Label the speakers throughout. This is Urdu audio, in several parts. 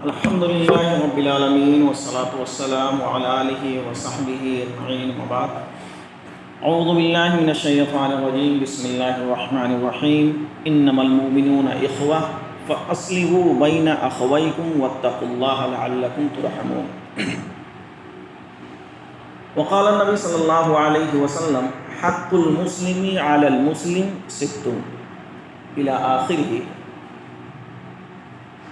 Speaker 1: الحمد لله رب العالمين والصلاة والسلام على آله وصحبه أجمعين وبعد أعوذ بالله من الشيطان الرجيم بسم الله الرحمن الرحيم إنما المؤمنون إخوة فأصلحوا بين أخويكم واتقوا الله لعلكم ترحمون. وقال النبي صلى الله عليه وسلم حق المسلم على المسلم ست إلى آخره.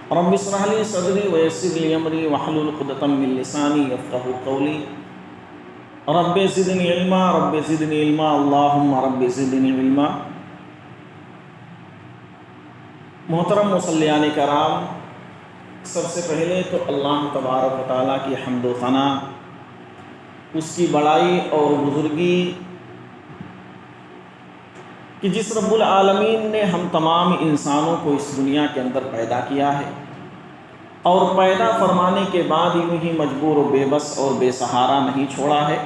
Speaker 1: رب اشرح لي صدري ويسر لي امري واحلل عقدة من لساني يفقهوا قولي. رب زدني علما رب زدني علما اللهم رب زدنی علما. محترم مصلیان کرام، سب سے پہلے تو اللہ تبارک و تعالیٰ کی حمد و ثنا، اس کی بڑائی اور بزرگی کہ جس رب العالمین نے ہم تمام انسانوں کو اس دنیا کے اندر پیدا کیا ہے اور پیدا فرمانے کے بعد یوں ہی مجبور و بے بس اور بے سہارا نہیں چھوڑا ہے،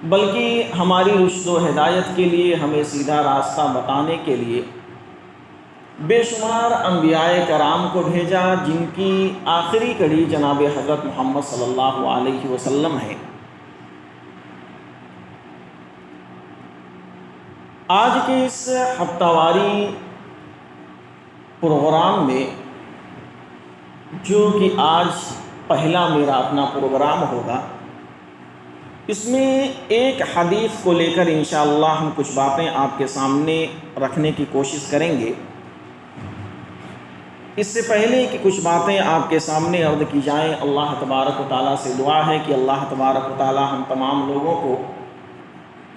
Speaker 1: بلکہ ہماری رشد و ہدایت کے لیے، ہمیں سیدھا راستہ بتانے کے لیے بے شمار انبیاء کرام کو بھیجا، جن کی آخری کڑی جناب حضرت محمد صلی اللہ علیہ وسلم ہے. آج کے اس ہفتہ واری پروگرام میں، جو کہ آج پہلا میرا اپنا پروگرام ہوگا، اس میں ایک حدیث کو لے کر انشاءاللہ ہم کچھ باتیں آپ کے سامنے رکھنے کی کوشش کریں گے. اس سے پہلے کہ کچھ باتیں آپ کے سامنے عرض کی جائیں، اللہ تبارک و تعالیٰ سے دعا ہے کہ اللہ تبارک و تعالیٰ ہم تمام لوگوں کو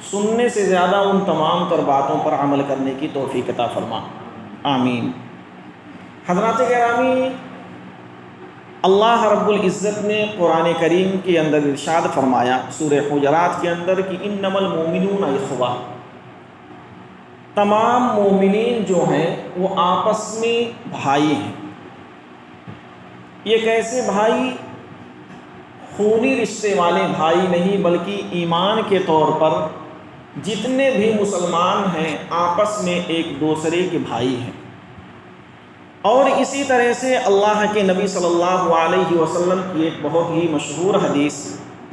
Speaker 1: سننے سے زیادہ ان تمام تر باتوں پر عمل کرنے کی توفیق عطا فرما، آمین. حضرات گرامی، اللہ رب العزت نے قرآن کریم کے اندر ارشاد فرمایا سورہ حجرات کے اندر کہ انما المؤمنون اخوہ، تمام مومنین جو ہیں وہ آپس میں بھائی ہیں. یہ کیسے بھائی؟ خونی رشتے والے بھائی نہیں، بلکہ ایمان کے طور پر جتنے بھی مسلمان ہیں آپس میں ایک دوسرے کے بھائی ہیں. اور اسی طرح سے اللہ کے نبی صلی اللہ علیہ وسلم کی ایک بہت ہی مشہور حدیث،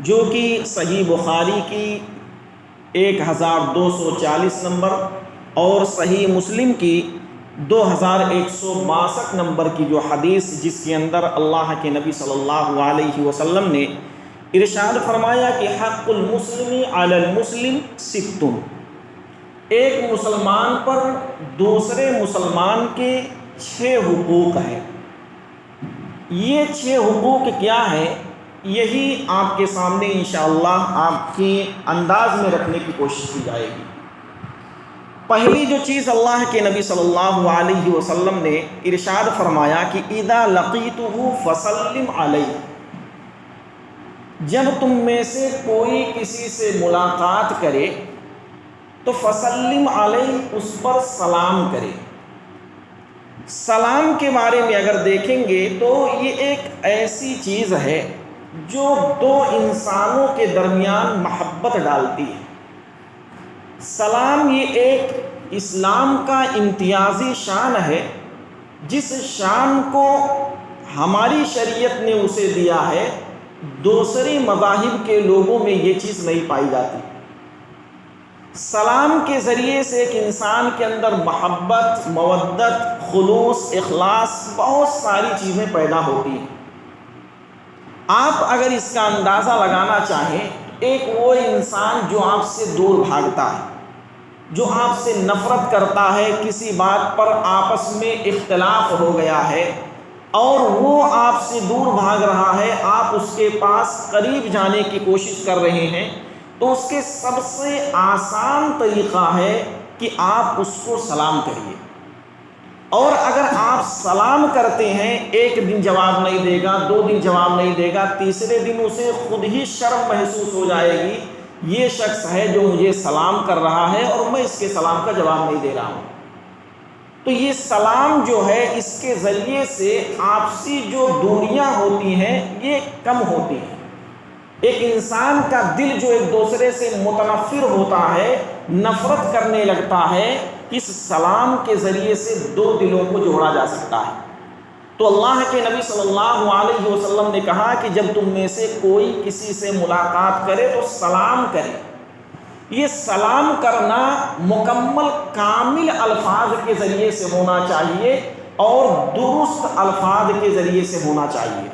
Speaker 1: جو کہ صحیح بخاری کی 1240 نمبر اور صحیح مسلم کی 2162 نمبر کی جو حدیث، جس کے اندر اللہ کے نبی صلی اللہ علیہ وسلم نے ارشاد فرمایا کہ حق المسلم علی المسلم ست، ایک مسلمان پر دوسرے مسلمان کے 6 حقوق ہیں. یہ 6 حقوق کیا ہیں؟ یہی آپ کے سامنے انشاءاللہ آپ کے انداز میں رکھنے کی کوشش کی جائے گی. پہلی جو چیز اللہ کے نبی صلی اللہ علیہ وسلم نے ارشاد فرمایا کہ اذا لقیتہ فسلم علیہ، جب تم میں سے کوئی کسی سے ملاقات کرے تو فسلم علیہ، اس پر سلام کرے. سلام کے بارے میں اگر دیکھیں گے تو یہ ایک ایسی چیز ہے جو دو انسانوں کے درمیان محبت ڈالتی ہے. سلام یہ ایک اسلام کا امتیازی شان ہے، جس شان کو ہماری شریعت نے اسے دیا ہے، دوسرے مذاہب کے لوگوں میں یہ چیز نہیں پائی جاتی. سلام کے ذریعے سے ایک انسان کے اندر محبت، مودت، خلوص، اخلاص، بہت ساری چیزیں پیدا ہوتی ہیں. آپ اگر اس کا اندازہ لگانا چاہیں، ایک وہ انسان جو آپ سے دور بھاگتا ہے، جو آپ سے نفرت کرتا ہے، کسی بات پر آپس میں اختلاف ہو گیا ہے اور وہ آپ سے دور بھاگ رہا ہے، آپ اس کے پاس قریب جانے کی کوشش کر رہے ہیں، تو اس کے سب سے آسان طریقہ ہے کہ آپ اس کو سلام کریے. اور اگر آپ سلام کرتے ہیں، ایک دن جواب نہیں دے گا، 2 دن جواب نہیں دے گا، تیسرے دن اسے خود ہی شرم محسوس ہو جائے گی، یہ شخص ہے جو مجھے سلام کر رہا ہے اور میں اس کے سلام کا جواب نہیں دے رہا ہوں. تو یہ سلام جو ہے، اس کے ذریعے سے آپسی جو دوریاں ہوتی ہیں یہ کم ہوتی ہیں. ایک انسان کا دل جو ایک دوسرے سے متنفر ہوتا ہے، نفرت کرنے لگتا ہے، اس سلام کے ذریعے سے 2 دلوں کو جوڑا جا سکتا ہے. تو اللہ کے نبی صلی اللہ علیہ وسلم نے کہا کہ جب تم میں سے کوئی کسی سے ملاقات کرے تو سلام کرے۔ یہ سلام کرنا مکمل کامل الفاظ کے ذریعے سے ہونا چاہیے اور درست الفاظ کے ذریعے سے ہونا چاہیے۔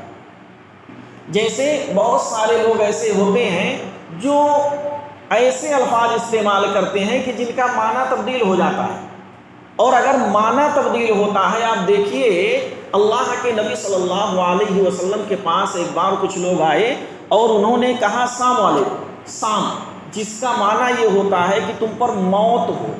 Speaker 1: جیسے بہت سارے لوگ ایسے ہوتے ہیں جو ایسے الفاظ استعمال کرتے ہیں کہ جن کا معنی تبدیل ہو جاتا ہے، اور اگر معنی تبدیل ہوتا ہے، آپ دیکھیے اللہ کے نبی صلی اللہ علیہ وسلم کے پاس ایک بار کچھ لوگ آئے اور انہوں نے کہا السلام علیکم، سام، جس کا معنی یہ ہوتا ہے کہ تم پر موت ہو۔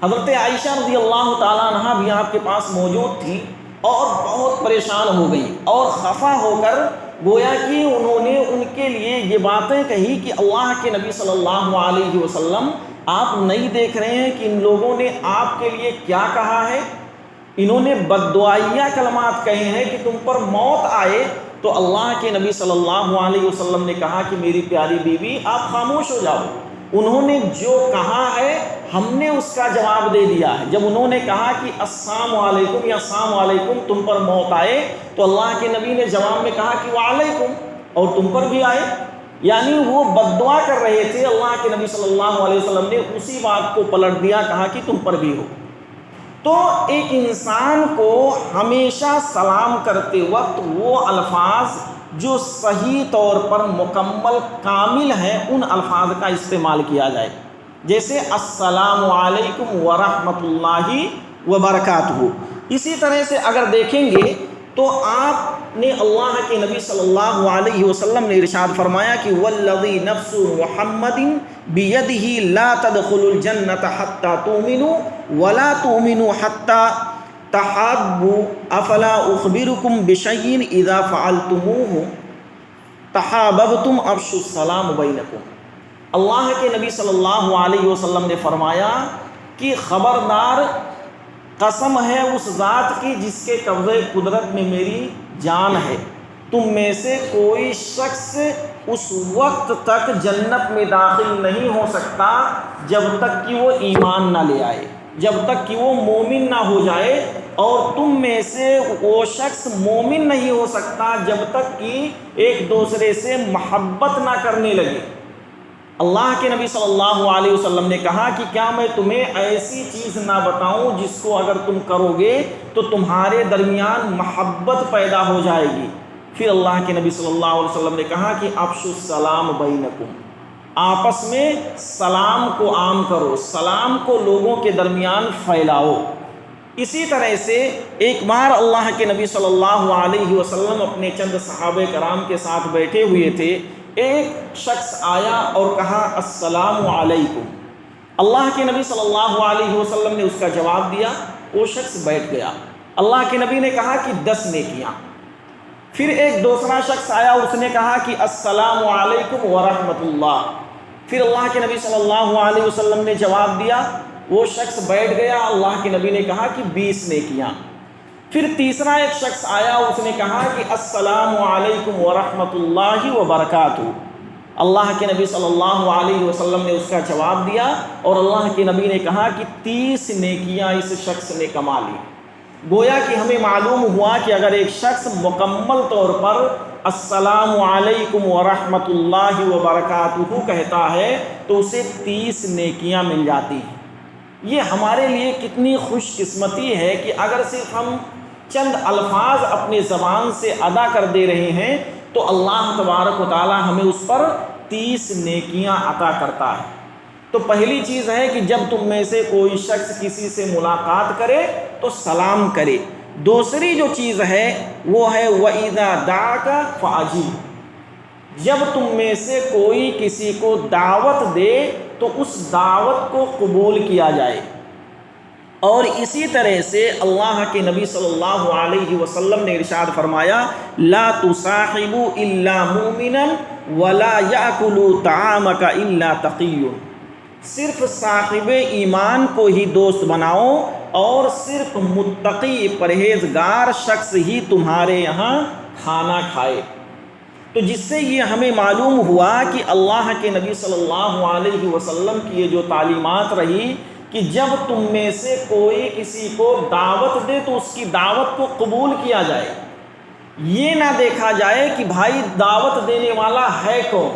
Speaker 1: حضرت عائشہ رضی اللہ تعالیٰ عنہ بھی آپ کے پاس موجود تھی اور بہت پریشان ہو گئی اور خفا ہو کر گویا کہ انہوں نے ان کے لیے یہ باتیں کہی کہ اللہ کے نبی صلی اللہ علیہ وسلم آپ نہیں دیکھ رہے ہیں کہ ان لوگوں نے آپ کے لیے کیا کہا ہے؟ انہوں نے بددعائیہ کلمات کہے ہیں کہ تم پر موت آئے۔ تو اللہ کے نبی صلی اللہ علیہ وسلم نے کہا کہ میری پیاری بیوی آپ خاموش ہو جاؤ، انہوں نے جو کہا ہے ہم نے اس کا جواب دے دیا ہے۔ جب انہوں نے کہا کہ السلام علیکم یا السلام علیکم تم پر موت آئے، تو اللہ کے نبی نے جواب میں کہا کہ وعلیکم، اور تم پر بھی آئے، یعنی وہ بد دعا کر رہے تھے، اللہ کے نبی صلی اللہ علیہ وسلم نے اسی بات کو پلٹ دیا، کہا کہ تم پر بھی ہو۔ تو ایک انسان کو ہمیشہ سلام کرتے وقت وہ الفاظ جو صحیح طور پر مکمل کامل ہیں ان الفاظ کا استعمال کیا جائے، جیسے السلام علیکم ورحمۃ اللہ وبرکاتہ۔ اسی طرح سے اگر دیکھیں گے تو آپ نے اللہ کے نبی صلی اللہ علیہ وسلم نے ارشاد فرمایا کہ والذی نفس محمد بیدہ لا تدخلوا الجنۃ حتی تؤمنوا ولا تؤمنوا حتی تحابوا افلا اخبرکم بشیء اذا فعلتموہ تحاببتم افشوا السلام بینکم۔ اللہ کے نبی صلی اللہ علیہ وسلم نے فرمایا کہ خبردار، قسم ہے اس ذات کی جس کے قبضے قدرت میں میری جان ہے، تم میں سے کوئی شخص اس وقت تک جنت میں داخل نہیں ہو سکتا جب تک کہ وہ ایمان نہ لے آئے، جب تک کہ وہ مومن نہ ہو جائے، اور تم میں سے وہ شخص مومن نہیں ہو سکتا جب تک کہ ایک دوسرے سے محبت نہ کرنے لگے۔ اللہ کے نبی صلی اللہ علیہ وسلم نے کہا کہ کیا میں تمہیں ایسی چیز نہ بتاؤں جس کو اگر تم کرو گے تو تمہارے درمیان محبت پیدا ہو جائے گی؟ پھر اللہ کے نبی صلی اللہ علیہ وسلم نے کہا کہ افشوا السلام بینکم، آپس میں سلام کو عام کرو، سلام کو لوگوں کے درمیان پھیلاؤ۔ اسی طرح سے ایک بار اللہ کے نبی صلی اللہ علیہ وسلم اپنے چند صحابہ کرام کے ساتھ بیٹھے ہوئے تھے، ایک شخص آیا اور کہا السلام علیکم۔ اللہ کے نبی صلی اللہ علیہ وسلم نے اس کا جواب دیا، وہ شخص بیٹھ گیا۔ اللہ کے نبی نے کہا کہ 10 نیکیاں۔ پھر ایک دوسرا شخص آیا، اس نے کہا کہ السلام علیکم ورحمۃ اللہ۔ پھر اللہ کے نبی صلی اللہ علیہ وسلم نے جواب دیا، وہ شخص بیٹھ گیا۔ اللہ کے نبی نے کہا کہ 20 نیکیاں۔ پھر تیسرا ایک شخص آیا، اس نے کہا کہ السلام علیکم ورحمۃ اللہ وبرکاتہ۔ اللہ کے نبی صلی اللہ علیہ وسلم نے اس کا جواب دیا اور اللہ کے نبی نے کہا کہ 30 نیکیاں اس شخص نے کما لی۔ گویا کہ ہمیں معلوم ہوا کہ اگر ایک شخص مکمل طور پر السلام علیکم ورحمۃ اللہ وبرکاتہ کہتا ہے تو اسے 30 نیکیاں مل جاتی ہیں۔ یہ ہمارے لیے کتنی خوش قسمتی ہے کہ اگر صرف ہم چند الفاظ اپنے زبان سے ادا کر دے رہے ہیں تو اللہ تبارک و تعالی ہمیں اس پر 30 نیکیاں عطا کرتا ہے۔ تو پہلی چیز ہے کہ جب تم میں سے کوئی شخص کسی سے ملاقات کرے تو سلام کرے۔ دوسری جو چیز ہے وہ ہے وَإِذَا دَعَاكَ فَأَجِبْ، جب تم میں سے کوئی کسی کو دعوت دے تو اس دعوت کو قبول کیا جائے۔ اور اسی طرح سے اللہ کے نبی صلی اللہ علیہ وسلم نے ارشاد فرمایا لا تصاحبوا الا مؤمنا ولا ياكلوا طعامك الا تقي، صرف صاحب ایمان کو ہی دوست بناؤ اور صرف متقی پرہیزگار شخص ہی تمہارے یہاں کھانا کھائے۔ تو جس سے یہ ہمیں معلوم ہوا کہ اللہ کے نبی صلی اللہ علیہ وسلم کی یہ جو تعلیمات رہی کہ جب تم میں سے کوئی کسی کو دعوت دے تو اس کی دعوت کو قبول کیا جائے، یہ نہ دیکھا جائے کہ بھائی دعوت دینے والا ہے کون،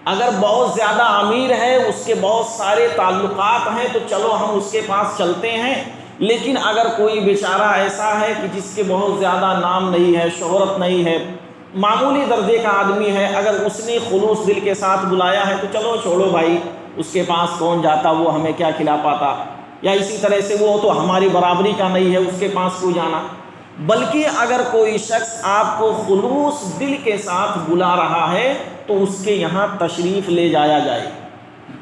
Speaker 1: اگر بہت زیادہ امیر ہے، اس کے بہت سارے تعلقات ہیں تو چلو ہم اس کے پاس چلتے ہیں، لیکن اگر کوئی بیچارہ ایسا ہے کہ جس کے بہت زیادہ نام نہیں ہے، شہرت نہیں ہے، معمولی درجے کا آدمی ہے، اگر اس نے خلوص دل کے ساتھ بلایا ہے تو چلو چھوڑو بھائی، اس کے پاس کون جاتا، وہ ہمیں کیا کھلا پاتا، یا اسی طرح سے وہ تو ہماری برابری کا نہیں ہے، اس کے پاس کوئی جانا۔ بلکہ اگر کوئی شخص آپ کو خلوص دل کے ساتھ بلا رہا ہے تو اس کے یہاں تشریف لے جایا جائے۔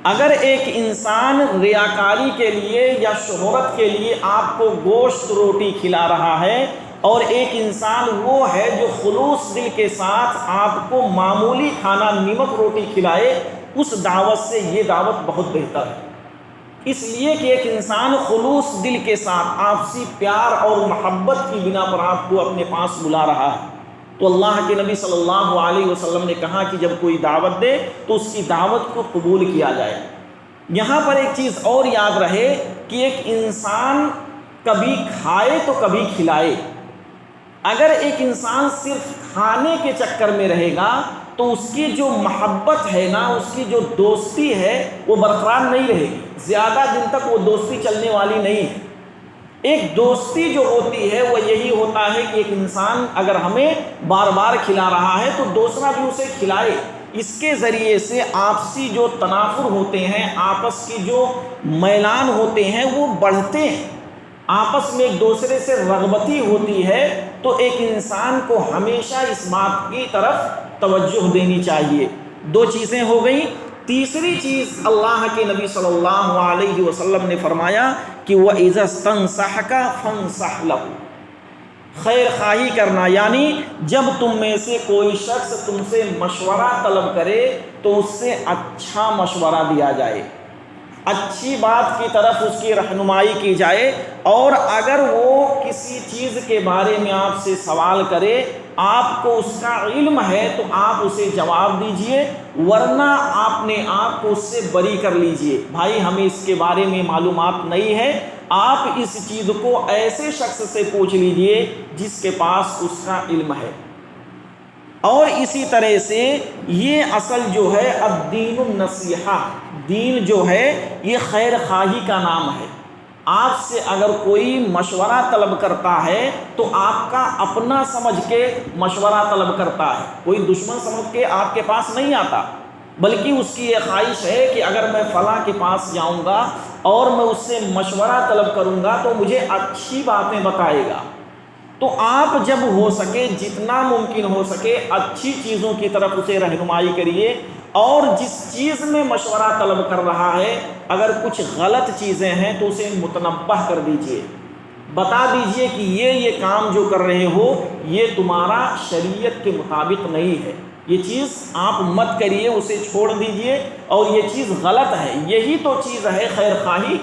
Speaker 1: اگر ایک انسان ریاکاری کے لیے یا شہرت کے لیے آپ کو گوشت روٹی کھلا رہا ہے، اور ایک انسان وہ ہے جو خلوص دل کے ساتھ آپ کو معمولی کھانا نمک روٹی کھلائے، اس دعوت سے یہ دعوت بہت بہتر ہے، اس لیے کہ ایک انسان خلوص دل کے ساتھ آپسی پیار اور محبت کی بنا پر آپ کو اپنے پاس بلا رہا ہے۔ تو اللہ کے نبی صلی اللہ علیہ وسلم نے کہا کہ جب کوئی دعوت دے تو اس کی دعوت کو قبول کیا جائے۔ یہاں پر ایک چیز اور یاد رہے کہ ایک انسان کبھی کھائے تو کبھی کھلائے۔ اگر ایک انسان صرف کھانے کے چکر میں رہے گا تو اس کی جو محبت ہے نا، اس کی جو دوستی ہے وہ برقرار نہیں رہے گی، زیادہ دن تک وہ دوستی چلنے والی نہیں ہے۔ ایک دوستی جو ہوتی ہے وہ یہی ہوتا ہے کہ ایک انسان اگر ہمیں بار بار کھلا رہا ہے تو دوسرا بھی اسے کھلائے، اس کے ذریعے سے آپسی جو تنافر ہوتے ہیں، آپس کی جو میلان ہوتے ہیں وہ بڑھتے ہیں، آپس میں ایک دوسرے سے رغبتی ہوتی ہے۔ تو ایک انسان کو ہمیشہ اس بات کی طرف توجہ دینی چاہیے۔ دو چیزیں ہو گئیں۔ تیسری چیز اللہ کے نبی صلی اللہ علیہ وسلم نے فرمایا کہ وَإِذَا اسْتَنصَحَكَ فَانصَحْ لَهُ، خیر خواہی کرنا، یعنی جب تم میں سے کوئی شخص تم سے مشورہ طلب کرے تو اس سے اچھا مشورہ دیا جائے، اچھی بات کی طرف اس کی رہنمائی کی جائے، اور اگر وہ کسی چیز کے بارے میں آپ سے سوال کرے، آپ کو اس کا علم ہے تو آپ اسے جواب دیجئے، ورنہ اپنے آپ کو اس سے بری کر لیجئے، بھائی ہمیں اس کے بارے میں معلومات نہیں ہے، آپ اس چیز کو ایسے شخص سے پوچھ لیجئے جس کے پاس اس کا علم ہے۔ اور اسی طرح سے یہ اصل جو ہے الدین النصیحہ، دین جو ہے یہ خیر خواہی کا نام ہے۔ آپ سے اگر کوئی مشورہ طلب کرتا ہے تو آپ کا اپنا سمجھ کے مشورہ طلب کرتا ہے، کوئی دشمن سمجھ کے آپ کے پاس نہیں آتا، بلکہ اس کی یہ خواہش ہے کہ اگر میں فلاں کے پاس جاؤں گا اور میں اس سے مشورہ طلب کروں گا تو مجھے اچھی باتیں بتائے گا۔ تو آپ جب ہو سکے، جتنا ممکن ہو سکے، اچھی چیزوں کی طرف اسے رہنمائی کریے، اور جس چیز میں مشورہ طلب کر رہا ہے اگر کچھ غلط چیزیں ہیں تو اسے متنبہ کر دیجئے، بتا دیجئے کہ یہ کام جو کر رہے ہو یہ تمہارا شریعت کے مطابق نہیں ہے، یہ چیز آپ مت کریے، اسے چھوڑ دیجئے، اور یہ چیز غلط ہے۔ یہی تو چیز ہے خیر خواہی،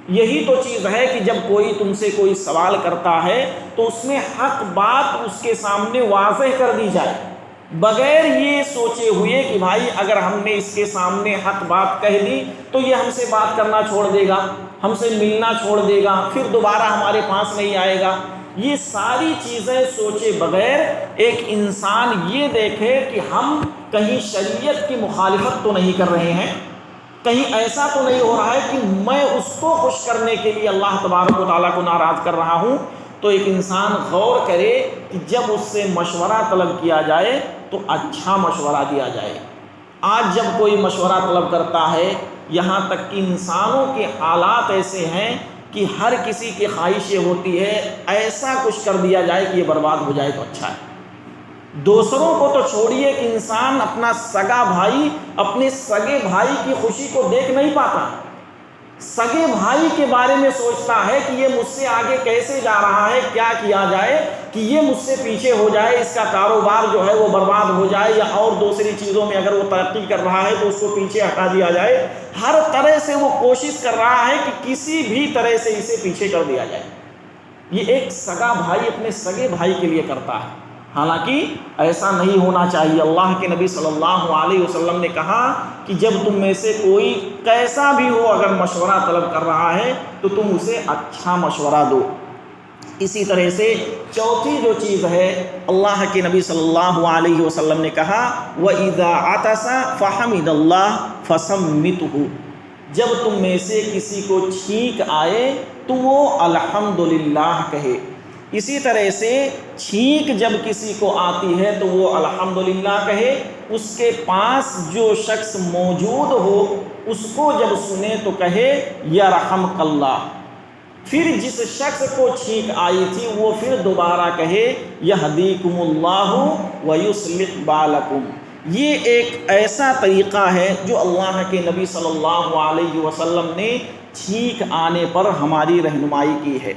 Speaker 1: یہی تو چیز ہے کہ جب کوئی تم سے کوئی سوال کرتا ہے تو اس میں حق بات اس کے سامنے واضح کر دی جائے، بغیر یہ سوچے ہوئے کہ بھائی اگر ہم نے اس کے سامنے حق بات کہہ دی تو یہ ہم سے بات کرنا چھوڑ دے گا، ہم سے ملنا چھوڑ دے گا، پھر دوبارہ ہمارے پاس نہیں آئے گا۔ یہ ساری چیزیں سوچے بغیر ایک انسان یہ دیکھے کہ ہم کہیں شریعت کی مخالفت تو نہیں کر رہے ہیں، کہیں ایسا تو نہیں ہو رہا ہے کہ میں اس کو خوش کرنے کے لیے اللہ تبارک و تعالیٰ کو ناراض کر رہا ہوں۔ تو ایک انسان غور کرے کہ جب اس سے مشورہ طلب کیا جائے تو اچھا مشورہ دیا جائے۔ آج جب کوئی مشورہ طلب کرتا ہے، یہاں تک کہ انسانوں کے حالات ایسے ہیں کہ ہر کسی کی خواہش یہ ہوتی ہے ایسا کچھ کر دیا جائے کہ یہ برباد ہو جائے تو اچھا ہے۔ دوسروں کو تو چھوڑیے کہ انسان اپنا سگا بھائی، اپنے سگے بھائی کی خوشی کو دیکھ نہیں پاتا، سگے بھائی کے بارے میں سوچتا ہے کہ یہ مجھ سے آگے کیسے جا رہا ہے، کیا کیا جائے کہ یہ مجھ سے پیچھے ہو جائے، اس کا کاروبار جو ہے وہ برباد ہو جائے، یا اور دوسری چیزوں میں اگر وہ ترقی کر رہا ہے تو اس کو پیچھے ہٹا دیا جائے۔ ہر طرح سے وہ کوشش کر رہا ہے کہ کسی بھی طرح سے اسے پیچھے کر دیا جائے۔ یہ ایک سگا بھائی اپنے سگے بھائی کے لیے کرتا ہے۔ حالانکہ ایسا نہیں ہونا چاہیے۔ اللہ کے نبی صلی اللہ علیہ وسلم نے کہا کہ جب تم میں سے کوئی کیسا بھی ہو اگر مشورہ طلب کر رہا ہے تو تم اسے اچھا مشورہ دو۔ اسی طرح سے چوتھی جو چیز ہے، اللہ کے نبی صلی اللہ علیہ وسلم نے کہا وَإِذَا عَطَسَ فَحَمِدَ اللَّهَ فَسَمِّتْهُ، جب تم میں سے کسی کو چھینک آئے تو وہ الحمدللہ کہے۔ اسی طرح سے چھینک جب کسی کو آتی ہے تو وہ الحمدللہ کہے، اس کے پاس جو شخص موجود ہو اس کو جب سنے تو کہے یرحمک اللہ۔ پھر جس شخص کو چھینک آئی تھی وہ پھر دوبارہ کہے یہدیکم اللہ ویصلح بالکم۔ یہ ایک ایسا طریقہ ہے جو اللہ کے نبی صلی اللہ علیہ وسلم نے چھینک آنے پر ہماری رہنمائی کی ہے۔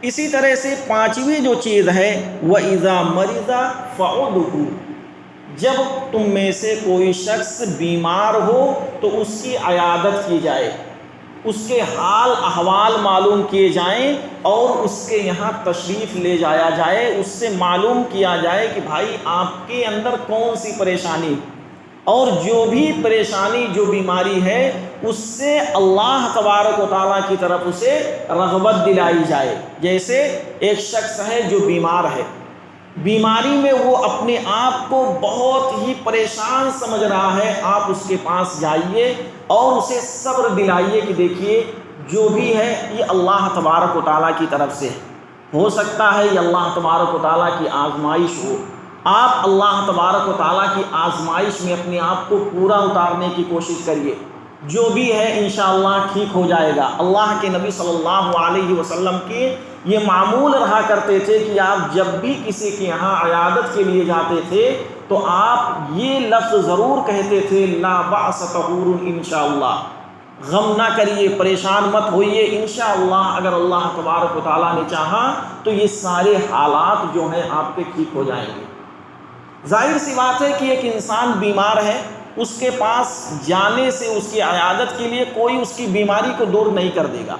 Speaker 1: اسی طرح سے پانچویں جو چیز ہے وَإِذَا مَرِضَ فَعُدْهُ، جب تم میں سے کوئی شخص بیمار ہو تو اس کی عیادت کی جائے، اس کے حال احوال معلوم کیے جائیں اور اس کے یہاں تشریف لے جایا جائے، اس سے معلوم کیا جائے کہ بھائی آپ کے اندر کون سی پریشانی، اور جو بھی پریشانی جو بیماری ہے اس سے اللہ تبارک و تعالیٰ کی طرف اسے رغبت دلائی جائے۔ جیسے ایک شخص ہے جو بیمار ہے، بیماری میں وہ اپنے آپ کو بہت ہی پریشان سمجھ رہا ہے، آپ اس کے پاس جائیے اور اسے صبر دلائیے کہ دیکھیے جو بھی ہے یہ اللہ تبارک و تعالیٰ کی طرف سے ہو سکتا ہے، یہ اللہ تبارک و تعالیٰ کی آزمائش ہو۔ آپ اللہ تبارک و تعالیٰ کی آزمائش میں اپنے آپ کو پورا اتارنے کی کوشش کریے، جو بھی ہے انشاءاللہ ٹھیک ہو جائے گا۔ اللہ کے نبی صلی اللہ علیہ وسلم کے یہ معمول رہا کرتے تھے کہ آپ جب بھی کسی کے یہاں عیادت کے لیے جاتے تھے تو آپ یہ لفظ ضرور کہتے تھے لا بأس طہور انشاءاللہ، غم نہ کریے، پریشان مت ہوئیے، انشاءاللہ اگر اللہ تبارک و تعالیٰ نے چاہا تو یہ سارے حالات جو ہیں آپ کے ٹھیک ہو جائیں گے۔ ظاہر سی بات ہے کہ ایک انسان بیمار ہے، اس کے پاس جانے سے اس کی عیادت کے لیے کوئی اس کی بیماری کو دور نہیں کر دے گا،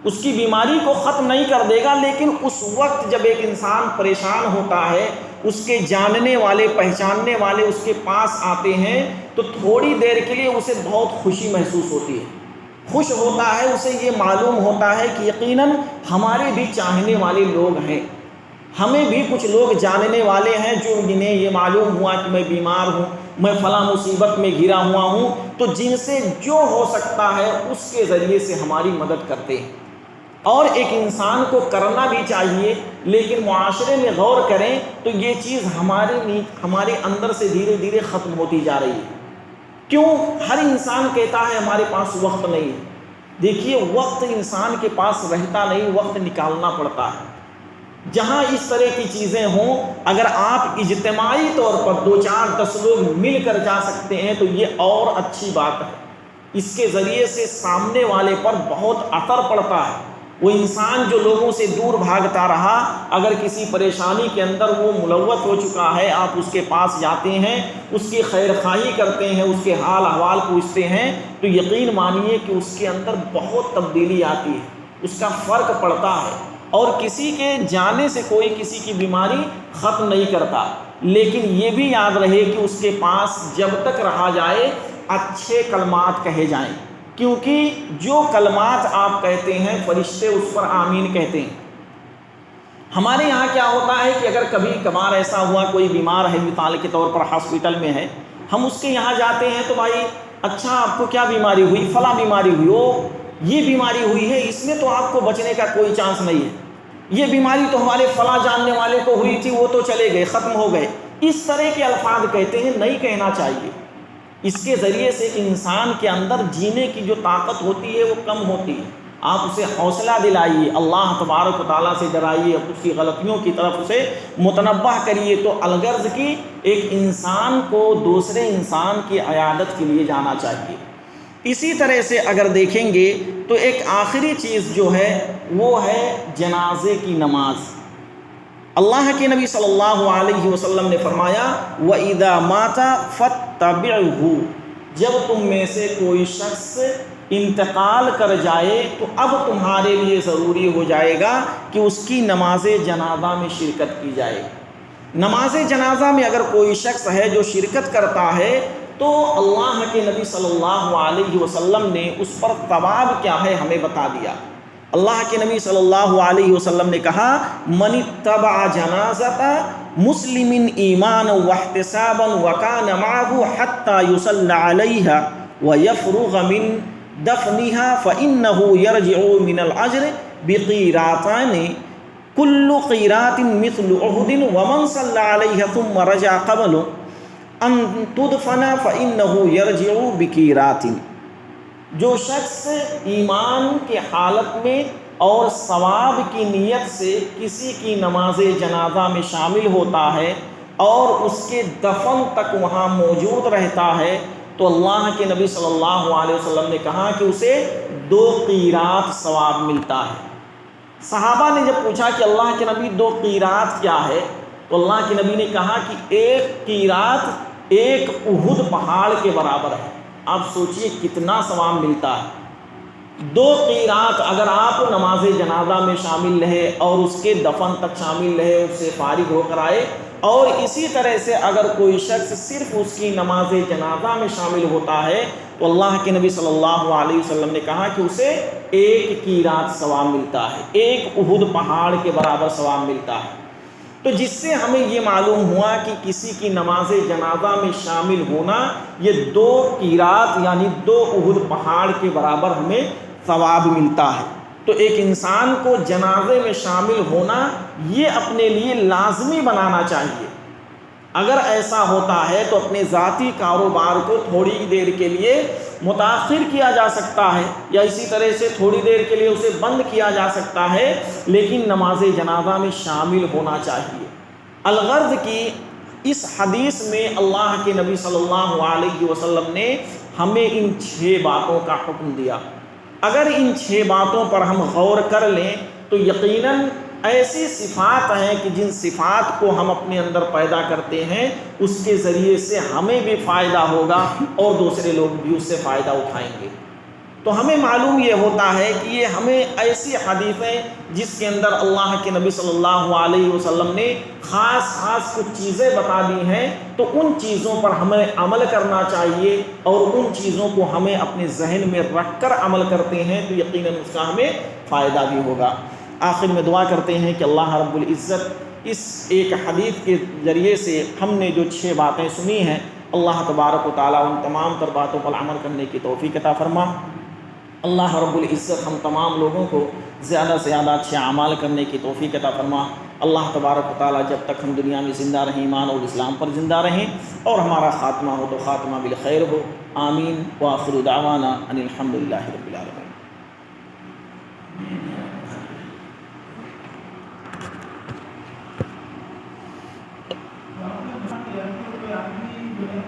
Speaker 1: اس کی بیماری کو ختم نہیں کر دے گا، لیکن اس وقت جب ایک انسان پریشان ہوتا ہے، اس کے جاننے والے پہچاننے والے اس کے پاس آتے ہیں تو تھوڑی دیر کے لیے اسے بہت خوشی محسوس ہوتی ہے، خوش ہوتا ہے، اسے یہ معلوم ہوتا ہے کہ یقیناً ہمارے بھی چاہنے والے لوگ ہیں، ہمیں بھی کچھ لوگ جاننے والے ہیں جو جنہیں یہ معلوم ہوا کہ میں بیمار ہوں، میں فلاں مصیبت میں گھرا ہوا ہوں، تو جن سے جو ہو سکتا ہے اس کے ذریعے سے ہماری مدد کرتے ہیں۔ اور ایک انسان کو کرنا بھی چاہیے، لیکن معاشرے میں غور کریں تو یہ چیز ہمارے اندر سے دھیرے دھیرے ختم ہوتی جا رہی ہے۔ کیوں؟ ہر انسان کہتا ہے ہمارے پاس وقت نہیں ہے۔ دیکھیے وقت انسان کے پاس رہتا نہیں، وقت نکالنا پڑتا ہے۔ جہاں اس طرح کی چیزیں ہوں، اگر آپ اجتماعی طور پر 2-4-10 لوگ مل کر جا سکتے ہیں تو یہ اور اچھی بات ہے، اس کے ذریعے سے سامنے والے پر بہت اثر پڑتا ہے۔ وہ انسان جو لوگوں سے دور بھاگتا رہا، اگر کسی پریشانی کے اندر وہ ملوث ہو چکا ہے، آپ اس کے پاس جاتے ہیں، اس کی خیر خواہی کرتے ہیں، اس کے حال احوال پوچھتے ہیں، تو یقین مانیے کہ اس کے اندر بہت تبدیلی آتی ہے، اس کا فرق پڑتا ہے۔ اور کسی کے جانے سے کوئی کسی کی بیماری ختم نہیں کرتا، لیکن یہ بھی یاد رہے کہ اس کے پاس جب تک رہا جائے اچھے کلمات کہے جائیں، کیونکہ جو کلمات آپ کہتے ہیں فرشتے اس پر آمین کہتے ہیں۔ ہمارے یہاں کیا ہوتا ہے کہ اگر کبھی کبھار ایسا ہوا کوئی بیمار ہے، مثال کے طور پر ہاسپٹل میں ہے، ہم اس کے یہاں جاتے ہیں تو بھائی اچھا آپ کو کیا بیماری ہوئی؟ فلاں بیماری ہوئی، یہ بیماری ہوئی ہے، اس میں تو آپ کو بچنے کا کوئی چانس نہیں ہے، یہ بیماری تو ہمارے فلاں جاننے والے کو ہوئی تھی، وہ تو چلے گئے، ختم ہو گئے۔ اس طرح کے الفاظ کہتے ہیں، نہیں کہنا چاہیے۔ اس کے ذریعے سے انسان کے اندر جینے کی جو طاقت ہوتی ہے وہ کم ہوتی ہے۔ آپ اسے حوصلہ دلائیے، اللہ تبارک و تعالیٰ سے ڈرائیے، اس کی غلطیوں کی طرف اسے متنبہ کریے، تو الغرض کی ایک انسان کو دوسرے انسان کی عیادت کے لیے جانا چاہیے۔ اسی طرح سے اگر دیکھیں گے تو ایک آخری چیز جو ہے وہ ہے جنازے کی نماز۔ اللہ کے نبی صلی اللہ علیہ وسلم نے فرمایا وَإِذَا مَاتَ فَاتَّبِعْهُ، جب تم میں سے کوئی شخص انتقال کر جائے تو اب تمہارے لیے ضروری ہو جائے گا کہ اس کی نماز جنازہ میں شرکت کی جائے۔ نماز جنازہ میں اگر کوئی شخص ہے جو شرکت کرتا ہے تو اللہ کے نبی صلی اللہ علیہ وسلم نے اس پر ثواب کیا ہے ہمیں بتا دیا۔ اللہ کے نبی صلی اللہ علیہ وسلم نے کہا من اتبع جنازۃ مسلم ایمانا واحتسابا وکان معه حتى يصلى عليها ويفرغ من دفنها فإنه يرجع من الأجر بقيراتين كل قيرات مثل أحد ومن صلى عليها ثم رجع قبل ان تدفن فإنه يرجع بقيرات۔ جو شخص ایمان کے حالت میں اور ثواب کی نیت سے کسی کی نماز جنازہ میں شامل ہوتا ہے اور اس کے دفن تک وہاں موجود رہتا ہے تو اللہ کے نبی صلی اللہ علیہ وسلم نے کہا کہ اسے 2 قیرات ثواب ملتا ہے۔ صحابہ نے جب پوچھا کہ اللہ کے نبی 2 قیرات کیا ہے تو اللہ کے نبی نے کہا کہ 1 قیرات 1 احد پہاڑ کے برابر ہے۔ آپ سوچئے کتنا ثواب ملتا ہے۔ 2 قیرات اگر آپ نماز جنازہ میں شامل رہے اور اس کے دفن تک شامل رہے، اس سے فارغ ہو کر آئے، اور اسی طرح سے اگر کوئی شخص صرف اس کی نماز جنازہ میں شامل ہوتا ہے تو اللہ کے نبی صلی اللہ علیہ وسلم نے کہا کہ اسے 1 قیرات ثواب ملتا ہے، 1 احد پہاڑ کے برابر ثواب ملتا ہے۔ تو جس سے ہمیں یہ معلوم ہوا کہ کسی کی نماز جنازہ میں شامل ہونا یہ 2 قیرات یعنی 2 احد پہاڑ کے برابر ہمیں ثواب ملتا ہے۔ تو ایک انسان کو جنازے میں شامل ہونا یہ اپنے لیے لازمی بنانا چاہیے۔ اگر ایسا ہوتا ہے تو اپنے ذاتی کاروبار کو تھوڑی دیر کے لیے متاخر کیا جا سکتا ہے یا اسی طرح سے تھوڑی دیر کے لیے اسے بند کیا جا سکتا ہے، لیکن نماز جنازہ میں شامل ہونا چاہیے۔ الغرض کی اس حدیث میں اللہ کے نبی صلی اللہ علیہ وسلم نے ہمیں ان 6 باتوں کا حکم دیا۔ اگر ان 6 باتوں پر ہم غور کر لیں تو یقیناً ایسی صفات ہیں کہ جن صفات کو ہم اپنے اندر پیدا کرتے ہیں اس کے ذریعے سے ہمیں بھی فائدہ ہوگا اور دوسرے لوگ بھی اس سے فائدہ اٹھائیں گے۔ تو ہمیں معلوم یہ ہوتا ہے کہ یہ ہمیں ایسی حدیثیں جس کے اندر اللہ کے نبی صلی اللہ علیہ وسلم نے خاص کچھ چیزیں بتا دی ہیں تو ان چیزوں پر ہمیں عمل کرنا چاہیے، اور ان چیزوں کو ہمیں اپنے ذہن میں رکھ کر عمل کرتے ہیں تو یقیناً اس کا ہمیں فائدہ بھی ہوگا۔ آخر میں دعا کرتے ہیں کہ اللہ رب العزت اس ایک حدیث کے ذریعے سے ہم نے جو 6 باتیں سنی ہیں اللہ تبارک و تعالیٰ ان تمام تر باتوں پر عمل کرنے کی توفیق عطا فرما۔ اللہ رب العزت ہم تمام لوگوں کو زیادہ سے زیادہ اچھے اعمال کرنے کی توفیق عطا فرما۔ اللہ تبارک و تعالیٰ جب تک ہم دنیا میں زندہ رہیں، ایمان اور اسلام پر زندہ رہیں، اور ہمارا خاتمہ ہو تو خاتمہ بالخیر ہو۔ آمین وآخر دعوانا ان الحمدللہ رب العالمین۔
Speaker 2: آدمی جو ہے